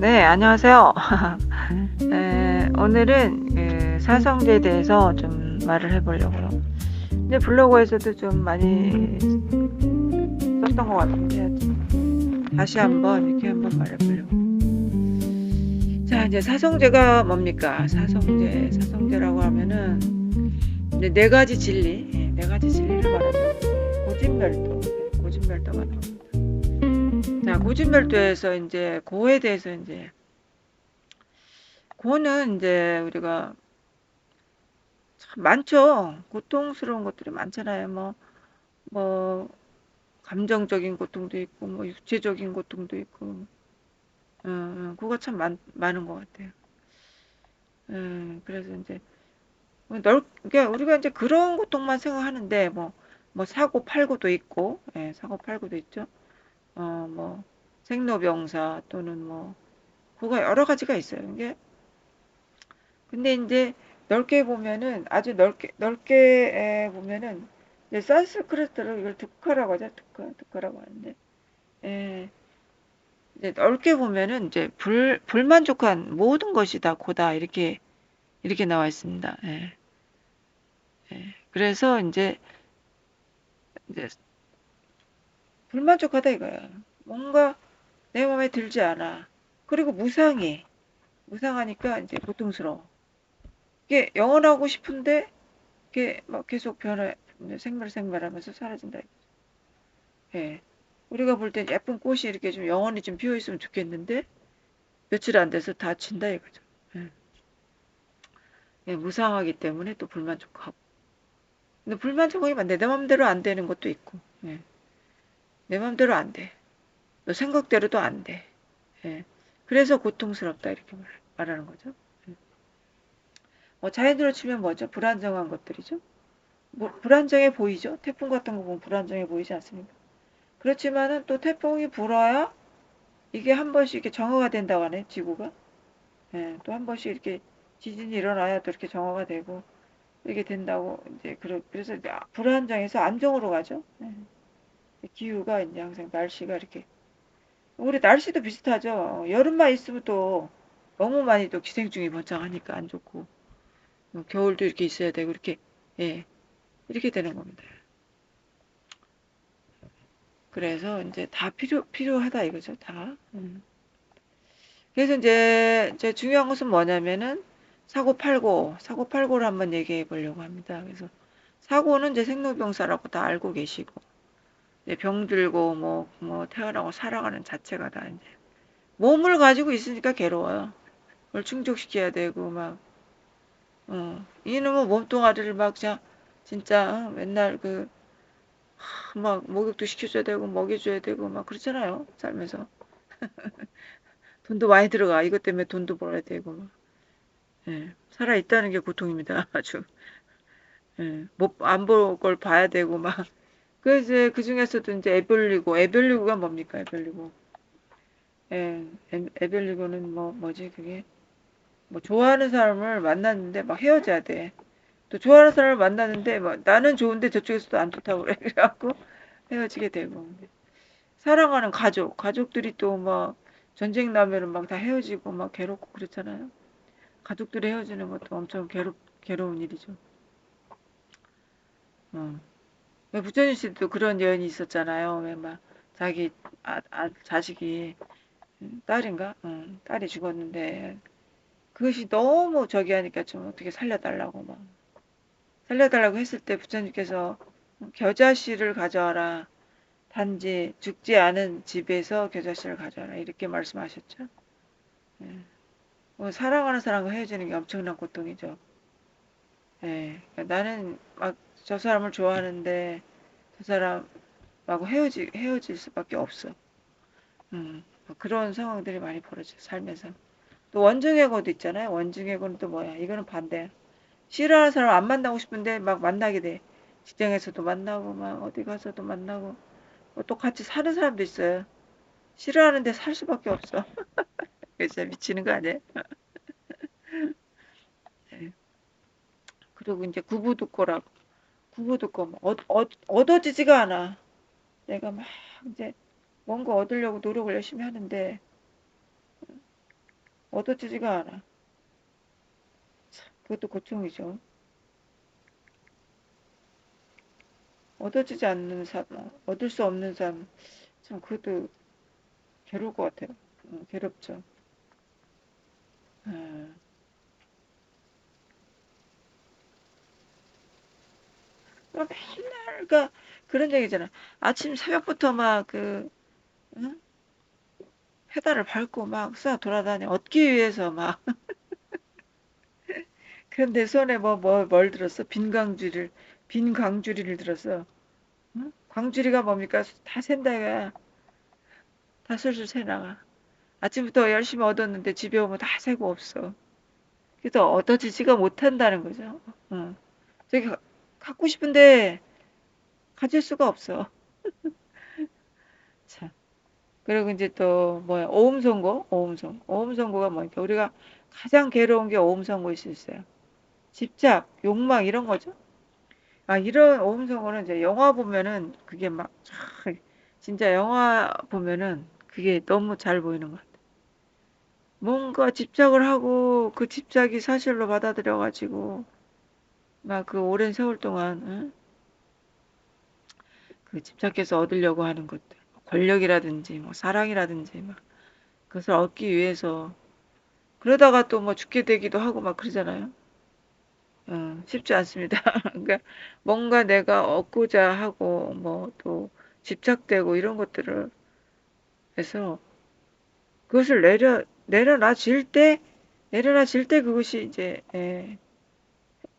네, 안녕하세요. 오늘은 그 사성제에 대해서 좀 말을 해보려고요. 근데 블로그에서도 좀 많이 썼던 것 같은데 다시 한번 이렇게 한번 말해보려고. 자, 이제 사성제가 뭡니까? 사성제라고 하면은 이제 네 가지 진리, 네 가지 진리를 말하죠. 고진멸도가 나옵니다. 자, 고진멸도에서 이제 고에 대해서 이제 고는 이제 우리가 참 많죠. 고통스러운 것들이 많잖아요. 뭐, 감정적인 고통도 있고, 뭐, 육체적인 고통도 있고, 그거 참 많은 것 같아요. 그래서 이제, 그러니까 우리가 이제 그런 고통만 생각하는데, 뭐, 사고 팔고도 있고, 사고 팔고도 있죠. 뭐, 생로병사 또는 뭐, 그거 여러 가지가 있어요. 이게, 근데 이제 넓게 보면은, 아주 넓게 보면은, 이제 산스크리트로 이걸 득화라고 하죠. 득화라고 하는데, 예, 이제 넓게 보면은 이제 불만족한 모든 것이 다 고다 이렇게 나와 있습니다. 예, 예. 그래서 이제 불만족하다 이거야. 뭔가 내 마음에 들지 않아. 그리고 무상하니까 이제 고통스러워. 이게 영원하고 싶은데 이게 막 계속 생멸하면서 사라진다. 예. 우리가 볼 땐 예쁜 꽃이 이렇게 좀 영원히 좀 피어 있으면 좋겠는데 며칠 안 돼서 다 진다 이거죠. 예. 예, 무상하기 때문에 또 불만족하고. 근데 불만족하면 내 맘대로 안 되는 것도 있고, 예. 내 맘대로 안 돼. 너 생각대로도 안 돼. 예. 그래서 고통스럽다 이렇게 말하는 거죠. 예. 자연으로 치면 뭐죠? 불안정한 것들이죠. 뭐 불안정해 보이죠? 태풍 같은 거 보면 불안정해 보이지 않습니까? 그렇지만은 또 태풍이 불어야 이게 한 번씩 이렇게 정화가 된다고 하네, 지구가. 예, 또 한 번씩 이렇게 지진이 일어나야 또 이렇게 정화가 되고 이게 된다고 이제 그래서 이제 불안정해서 안정으로 가죠. 예. 기후가 이제 항상 날씨가 이렇게 우리 날씨도 비슷하죠. 여름만 있으면 또 너무 많이 또 기생충이 번창하니까 안 좋고 겨울도 이렇게 있어야 되고 이렇게 예 이렇게 되는 겁니다. 그래서 이제 다 필요하다 이거죠 다. 그래서 이제 중요한 것은 뭐냐면은 사고 팔고를 한번 얘기해 보려고 합니다. 그래서 사고는 이제 생로병사라고 다 알고 계시고 이제 병들고 뭐 태어나고 살아가는 자체가 다 이제 몸을 가지고 있으니까 괴로워요. 그걸 충족시켜야 되고 이놈의 몸뚱아리를 막 그냥 진짜 맨날 막 목욕도 시켜줘야 되고 먹여줘야 되고 막 그렇잖아요. 살면서 돈도 많이 들어가. 이것 때문에 돈도 벌어야 되고 막. 예, 살아 있다는 게 고통입니다. 아주. 예, 안 볼 걸 봐야 되고 막. 그래서 그 중에서도 이제 애별리고가 뭡니까? 애별리고. 예, 애별리고는 뭐지 그게 뭐 좋아하는 사람을 만났는데 막 헤어져야 돼. 또 좋아하는 사람을 만났는데 막 나는 좋은데 저쪽에서도 안 좋다고 그래. 그래갖고 헤어지게 되고. 사랑하는 가족들이 또 막 전쟁 나면은 막 다 헤어지고 막 괴롭고 그렇잖아요. 가족들이 헤어지는 것도 엄청 괴로운 일이죠. 어. 왜 부처님 씨도 그런 여인이 있었잖아요. 왜 막 자기 자식이 딸인가? 딸이 죽었는데 그것이 너무 저기 하니까 좀 어떻게 살려달라고 했을 때 부처님께서 겨자씨를 가져와라. 단지 죽지 않은 집에서 겨자씨를 가져와라. 이렇게 말씀하셨죠. 예. 사랑하는 사람과 헤어지는 게 엄청난 고통이죠. 예. 그러니까 나는 막 저 사람을 좋아하는데 저 사람하고 헤어질 수밖에 없어. 그런 상황들이 많이 벌어져 살면서. 또 원증에고도 있잖아요. 원증에고는 또 뭐야? 이거는 반대야. 싫어하는 사람 안 만나고 싶은데 막 만나게 돼. 직장에서도 만나고 막 어디 가서도 만나고 또 같이 사는 사람도 있어요. 싫어하는데 살 수밖에 없어. 진짜 미치는 거 아니에요? 네. 그리고 이제 구부듣고 얻어지지가 않아. 내가 막 이제 뭔가 얻으려고 노력을 열심히 하는데 얻어지지가 않아. 그것도 고통이죠. 얻어지지 않는 삶, 얻을 수 없는 삶, 참 그것도 괴로울 것 같아요. 괴롭죠. 아, 막 맨날, 그러니까 그런 얘기잖아. 아침 새벽부터 막 응? 페달을 밟고 막 쏴 돌아다니, 얻기 위해서 막. 그런데 손에 뭘 들었어? 빈 광주리를 들었어. 응? 광주리가 뭡니까? 다 샌다가, 다 술술 새나가. 아침부터 열심히 얻었는데 집에 오면 다 새고 없어. 그래서 얻어지지가 못한다는 거죠. 응. 저기 갖고 싶은데 가질 수가 없어. 참. 그리고 이제 또 뭐야 오음 선고, 오음 선고, 오음 선고가 뭐니까 우리가 가장 괴로운 게 오음 선고일 수 있어요. 집착, 욕망 이런 거죠. 아 이런 오음 선고는 이제 영화 보면은 그게 막 진짜 영화 보면은 그게 너무 잘 보이는 것 같아. 뭔가 집착을 하고 그 집착이 사실로 받아들여 가지고 막 그 오랜 세월 동안 응? 그 집착해서 얻으려고 하는 것들, 권력이라든지 뭐 사랑이라든지 막 그것을 얻기 위해서 그러다가 또 뭐 죽게 되기도 하고 막 그러잖아요. 쉽지 않습니다. 그러니까 뭔가 내가 얻고자 하고 뭐 또 집착되고 이런 것들을 해서 그것을 내려놔질 때 그것이 이제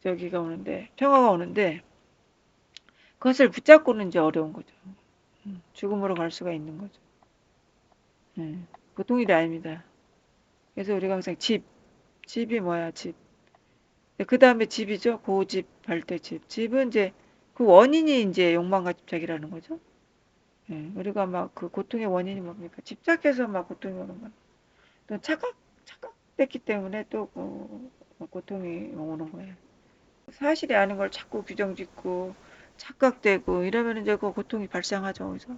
저기가 오는데 평화가 오는데 그것을 붙잡고는 이제 어려운 거죠. 죽음으로 갈 수가 있는 거죠. 예, 보통 일이 아닙니다. 그래서 우리가 항상 집이 뭐야, 집. 그 다음에 집이죠. 고집, 발대집. 집은 이제 그 원인이 이제 욕망과 집착이라는 거죠. 예, 우리가 막 그 고통의 원인이 뭡니까? 집착해서 막 고통이 오는 거야. 또 착각됐기 때문에 또 고통이 오는 거예요. 사실이 아닌 걸 자꾸 규정짓고 착각되고 이러면 이제 그 고통이 발생하죠. 그래서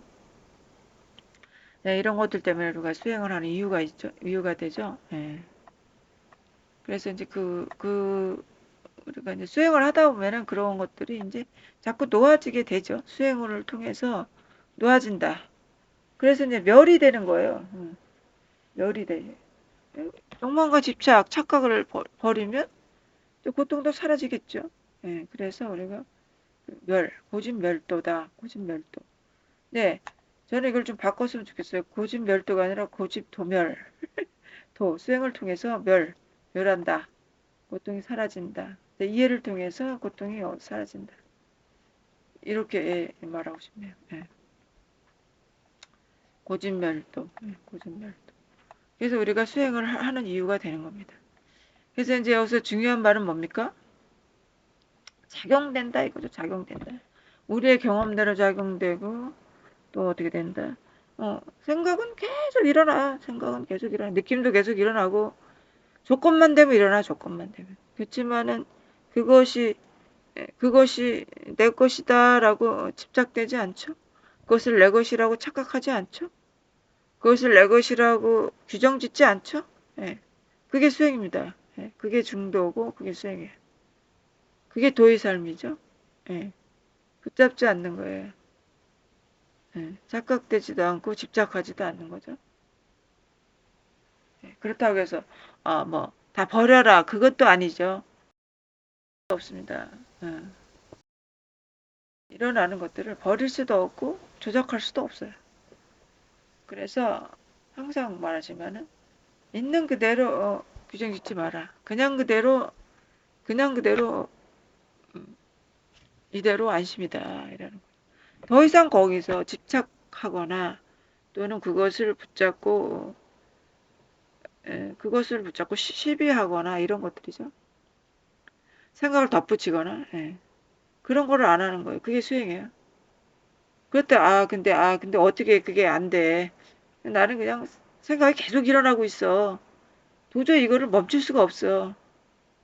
이런 것들 때문에 우리가 수행을 하는 이유가 있죠. 이유가 되죠. 예. 그래서 이제 우리가 이제 수행을 하다 보면은 그런 것들이 이제 자꾸 놓아지게 되죠. 수행을 통해서 놓아진다. 그래서 이제 멸이 되는 거예요. 멸이 돼. 욕망과 집착, 착각을 버리면 또 고통도 사라지겠죠. 예, 그래서 우리가 고집멸도다. 고집멸도. 네, 저는 이걸 좀 바꿨으면 좋겠어요. 고집멸도가 아니라 고집도멸. 수행을 통해서 멸한다. 고통이 사라진다. 네, 이해를 통해서 고통이 사라진다. 이렇게 말하고 싶네요. 예. 고진멸도, 고진멸도. 그래서 우리가 수행을 하는 이유가 되는 겁니다. 그래서 이제 여기서 중요한 말은 뭡니까? 작용된다 이거죠. 작용된다. 우리의 경험대로 작용되고 또 어떻게 된다. 생각은 계속 일어나. 생각은 계속 일어나. 느낌도 계속 일어나고 조건만 되면 일어나. 조건만 되면. 그렇지만은 그것이 그것이 내 것이다라고 집착되지 않죠. 그것을 내 것이라고 착각하지 않죠. 그것을 내 것이라고 규정짓지 않죠. 예. 그게 수행입니다. 예. 그게 중도고 그게 수행이에요. 그게 도의 삶이죠. 예. 붙잡지 않는 거예요. 예. 착각되지도 않고 집착하지도 않는 거죠. 예. 그렇다고 해서 뭐 다 버려라 그것도 아니죠. 없습니다. 예. 일어나는 것들을 버릴 수도 없고 조작할 수도 없어요. 그래서 항상 말하지만은 있는 그대로 규정 짓지 마라. 그냥 그대로 이대로 안심이다. 이라는 거예요. 더 이상 거기서 집착하거나 또는 그것을 붙잡고 시비하거나 이런 것들이죠. 생각을 덧붙이거나 그런 거를 안 하는 거예요. 그게 수행이에요. 그렇다. 근데 어떻게 그게 안 돼. 나는 그냥 생각이 계속 일어나고 있어. 도저히 이거를 멈출 수가 없어.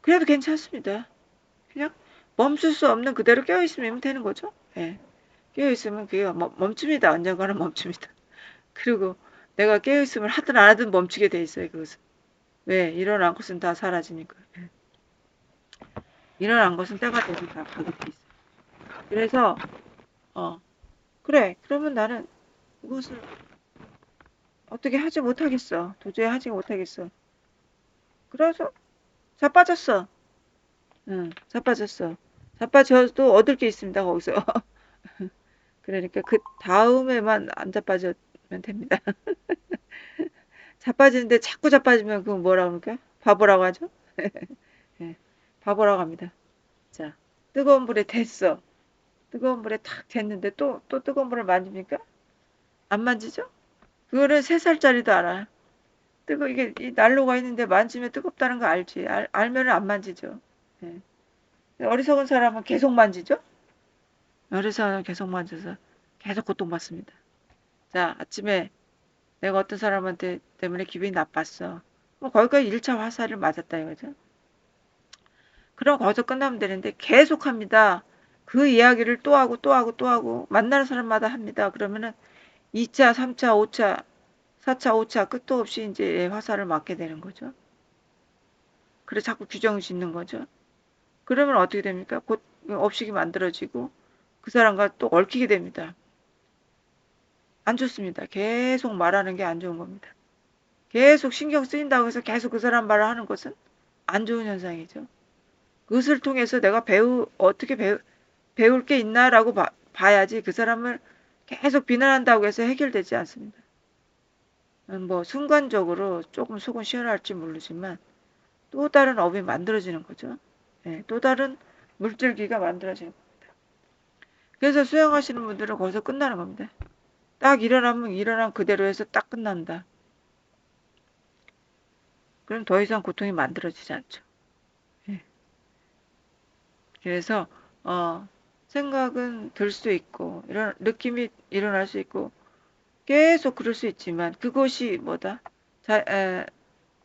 그래도 괜찮습니다. 그냥 멈출 수 없는 그대로 깨어있으면 되는 거죠. 예. 깨어있으면 그게 멈춥니다. 언젠가는 멈춥니다. 그리고 내가 깨어있음을 하든 안 하든 멈추게 돼 있어요. 그것은. 왜? 일어난 것은 다 사라지니까. 일어난 것은 때가 돼서 다 가게 돼 있어. 그래서 어 그래. 그러면 나는 그것을 어떻게 하지 못하겠어. 도저히 하지 못하겠어. 그래서 자빠졌어. 응, 자빠졌어. 자빠져도 얻을 게 있습니다, 거기서. 그러니까 그 다음에만 안 자빠지면 됩니다. 자빠지는데 자꾸 자빠지면 그건 뭐라고 그럴까? 바보라고 하죠? 예, 바보라고 합니다. 자, 뜨거운 물에 됐어. 뜨거운 물에 탁 됐는데 또 뜨거운 물을 만집니까? 안 만지죠? 그거는 3살짜리도 알아. 이게 이 난로가 있는데 만지면 뜨겁다는 거 알지. 알면은 안 만지죠. 예. 어리석은 사람은 계속 만지죠? 어리석은 사람은 계속 만져서 계속 고통받습니다. 자, 아침에 내가 어떤 사람한테 때문에 기분이 나빴어. 뭐 거기까지 1차 화살을 맞았다 이거죠. 그럼 거기서 끝나면 되는데 계속 합니다. 그 이야기를 또 하고 또 하고 또 하고 만나는 사람마다 합니다. 그러면은 2차, 3차, 5차, 4차, 5차 끝도 없이 이제 화살을 맞게 되는 거죠. 그래 자꾸 규정을 짓는 거죠. 그러면 어떻게 됩니까? 곧 업식이 만들어지고 그 사람과 또 얽히게 됩니다. 안 좋습니다. 계속 말하는 게 안 좋은 겁니다. 계속 신경 쓰인다고 해서 계속 그 사람 말을 하는 것은 안 좋은 현상이죠. 그것을 통해서 내가 어떻게 배울 게 있나라고 봐야지 그 사람을 계속 비난한다고 해서 해결되지 않습니다. 뭐 순간적으로 조금 속은 시원할지 모르지만 또 다른 업이 만들어지는 거죠. 네, 또 다른 물줄기가 만들어지는 겁니다. 그래서 수영하시는 분들은 거기서 끝나는 겁니다. 딱 일어나면 일어난 그대로 해서 딱 끝난다. 그럼 더 이상 고통이 만들어지지 않죠. 네. 그래서 생각은 들 수 있고 이런 느낌이 일어날 수 있고 계속 그럴 수 있지만 그것이 뭐다?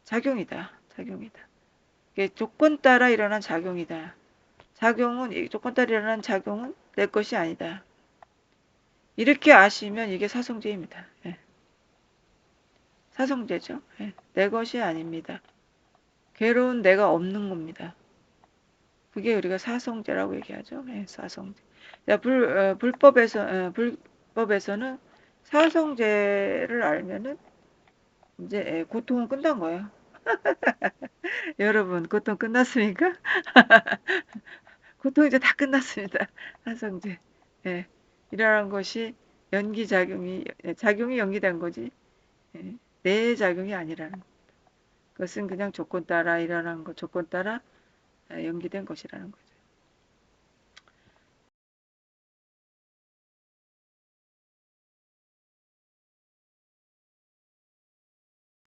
작용이다. 작용이다. 이게 조건 따라 일어난 작용이다. 조건 따라 일어난 작용은 내 것이 아니다. 이렇게 아시면 이게 사성제입니다. 예, 사성제죠. 예, 내 것이 아닙니다. 괴로운 내가 없는 겁니다. 그게 우리가 사성제라고 얘기하죠. 예, 사성제. 자, 불법에서는 사성제를 알면은 이제 고통은 끝난 거예요. 여러분, 고통 끝났습니까? 고통 이제 다 끝났습니다. 사성제. 예, 일어난 것이 작용이 연기된 거지. 예, 내 작용이 아니라는 거. 그것은 그냥 조건 따라 일어난 것, 조건 따라 연기된 것이라는 거죠.